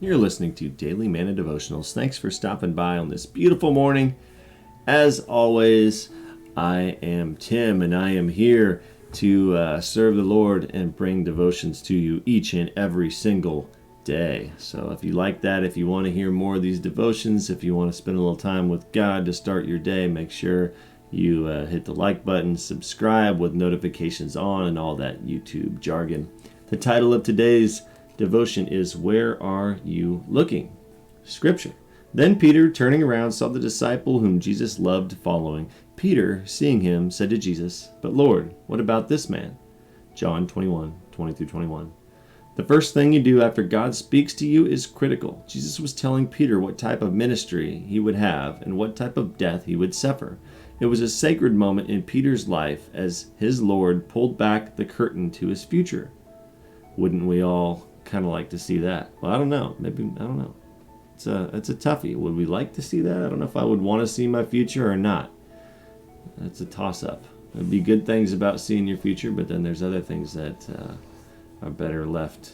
You're listening to Daily Manna Devotionals. Thanks for stopping by on this beautiful morning. As always, I am Tim, and I am here to serve the Lord and bring devotions to you each and every single day. So if you like that, if you want to hear more of these devotions, if you want to spend a little time with God to start your day, make sure you hit the like button, subscribe with notifications on, and all that YouTube jargon. The title of today's devotion is Where Are You Looking? Scripture. Then Peter, turning around, saw the disciple whom Jesus loved following. Peter, seeing him, said to Jesus, "But Lord, what about this man?" John 21:20-21. The first thing you do after God speaks to you is critical. Jesus was telling Peter what type of ministry he would have and what type of death he would suffer. It was a sacred moment in Peter's life as his Lord pulled back the curtain to his future. Wouldn't we all kind of like to see that? Well, I don't know. Maybe, I don't know. It's a toughie. Would we like to see that? I don't know if I would want to see my future or not. That's a toss-up. There'd be good things about seeing your future, but then there's other things that are better left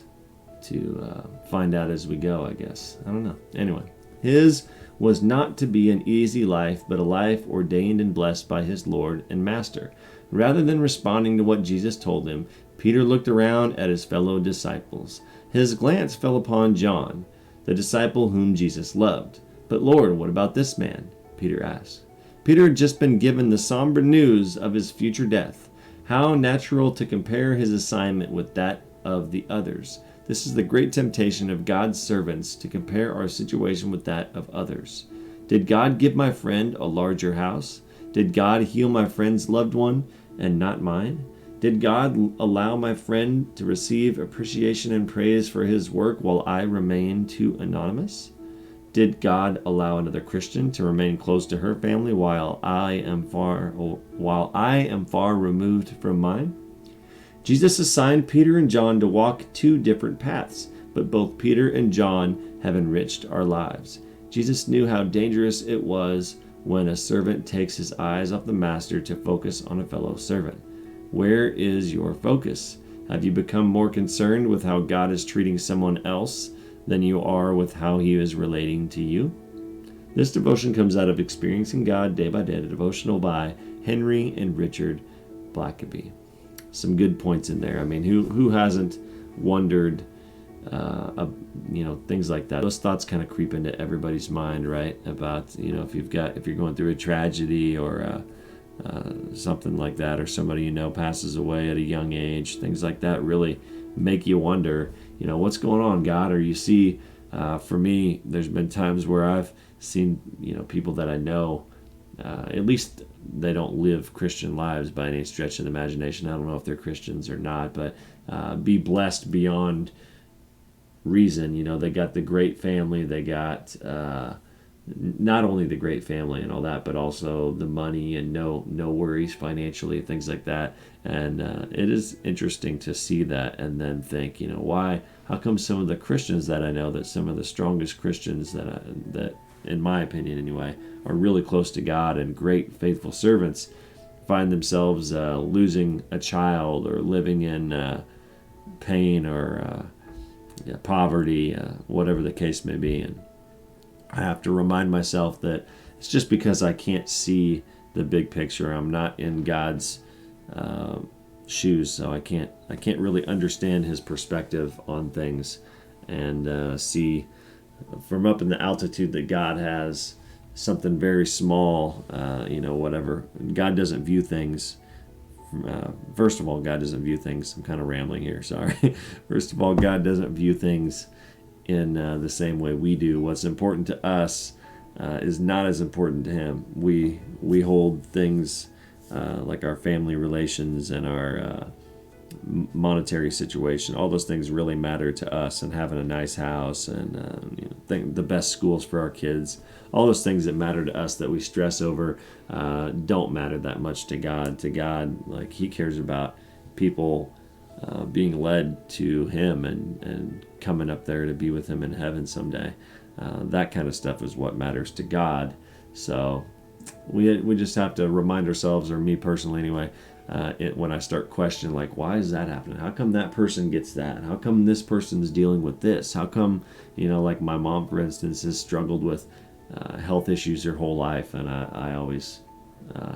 to find out as we go, I guess. I don't know. Anyway, his was not to be an easy life, but a life ordained and blessed by his Lord and Master. Rather than responding to what Jesus told him, Peter looked around at his fellow disciples. His glance fell upon John, the disciple whom Jesus loved. "But Lord, what about this man?" Peter asked. Peter had just been given the somber news of his future death. How natural to compare his assignment with that of the others. This is the great temptation of God's servants, to compare our situation with that of others. Did God give my friend a larger house? Did God heal my friend's loved one and not mine? Did God allow my friend to receive appreciation and praise for his work while I remain too anonymous? Did God allow another Christian to remain close to her family while I am far removed from mine? Jesus assigned Peter and John to walk two different paths, but both Peter and John have enriched our lives. Jesus knew how dangerous it was when a servant takes his eyes off the master to focus on a fellow servant. Where is your focus? Have you become more concerned with how God is treating someone else than you are with how he is relating to you? This devotion comes out of Experiencing God Day by Day, a devotional by Henry and Richard Blackaby. Some good points in there. I mean, who hasn't wondered, things like that? Those thoughts kind of creep into everybody's mind, right? About, if you're going through a tragedy or something like that, or somebody passes away at a young age, things like that really make you wonder, what's going on, God? Or you see, for me, there's been times where I've seen, people that I know, at least they don't live Christian lives by any stretch of the imagination. I don't know if they're Christians or not, but be blessed beyond reason. They got the great family, they got not only the great family and all that, but also the money and no worries financially, things like that. And it is interesting to see that and then think, how come some of the Christians that I know, that some of the strongest Christians that in my opinion anyway, are really close to God and great faithful servants, find themselves losing a child or living in pain or poverty, whatever the case may be. And I have to remind myself that it's just because I can't see the big picture. I'm not in God's shoes, so I can't really understand his perspective on things and see from up in the altitude that God has something very small, whatever. God doesn't view things. First of all, God doesn't view things. I'm kind of rambling here, sorry. First of all, God doesn't view things in the same way we do. What's important to us is not as important to him. We hold things like our family relations and our monetary situation. All those things really matter to us, and having a nice house and the best schools for our kids. All those things that matter to us that we stress over don't matter that much to God. To God, like, he cares about people being led to him and coming up there to be with him in heaven someday. That kind of stuff is what matters to God. So we just have to remind ourselves, or me personally anyway, when I start questioning, like, why is that happening? How come that person gets that? How come this person's dealing with this? How come, like my mom, for instance, has struggled with health issues her whole life, and I always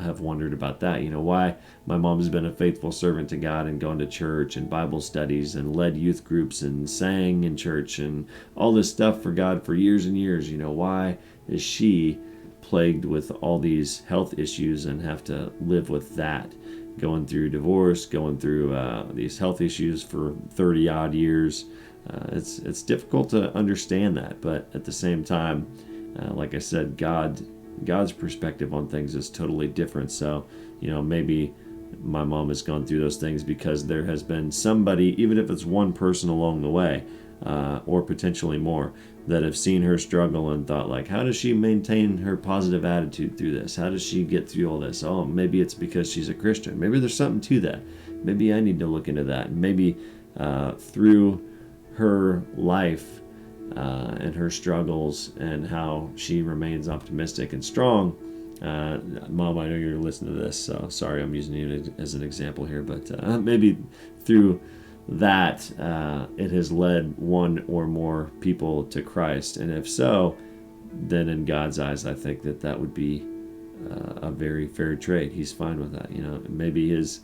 have wondered about that. Why my mom has been a faithful servant to God and gone to church and Bible studies and led youth groups and sang in church and all this stuff for God for years and years. Why is she plagued with all these health issues and have to live with that? Going through divorce, going through these health issues for 30 odd years. It's difficult to understand that, but at the same time, like I said, God's perspective on things is totally different. So, maybe my mom has gone through those things because there has been somebody, even if it's one person along the way, or potentially more, that have seen her struggle and thought, like, how does she maintain her positive attitude through this? How does she get through all this? Oh, maybe it's because she's a Christian. Maybe there's something to that. Maybe I need to look into that. Maybe through her life and her struggles and how she remains optimistic and strong. Mom, I know you're listening to this, so sorry I'm using you as an example here, but maybe through that it has led one or more people to Christ. And if so, then in God's eyes, I think that would be a very fair trade. He's fine with that. Maybe his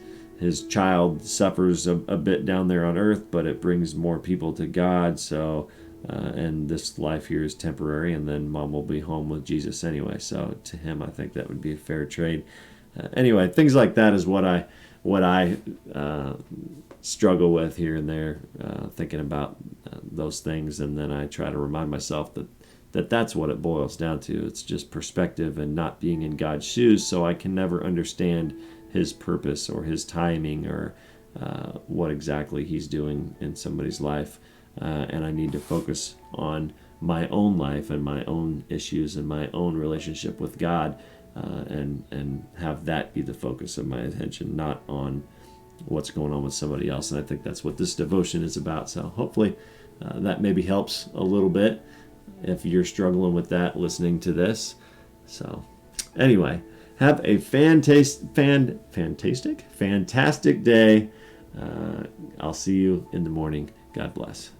child suffers a bit down there on earth, but it brings more people to God. So and this life here is temporary, and then mom will be home with Jesus anyway. So to him, I think that would be a fair trade. Anyway, things like that is what I struggle with here and there, thinking about those things, and then I try to remind myself that that's what it boils down to. It's just perspective and not being in God's shoes, so I can never understand his purpose or his timing or what exactly he's doing in somebody's life. And I need to focus on my own life and my own issues and my own relationship with God, and have that be the focus of my attention, not on what's going on with somebody else. And I think that's what this devotion is about. So hopefully that maybe helps a little bit if you're struggling with that listening to this. So anyway, have a fantastic day. I'll see you in the morning. God bless.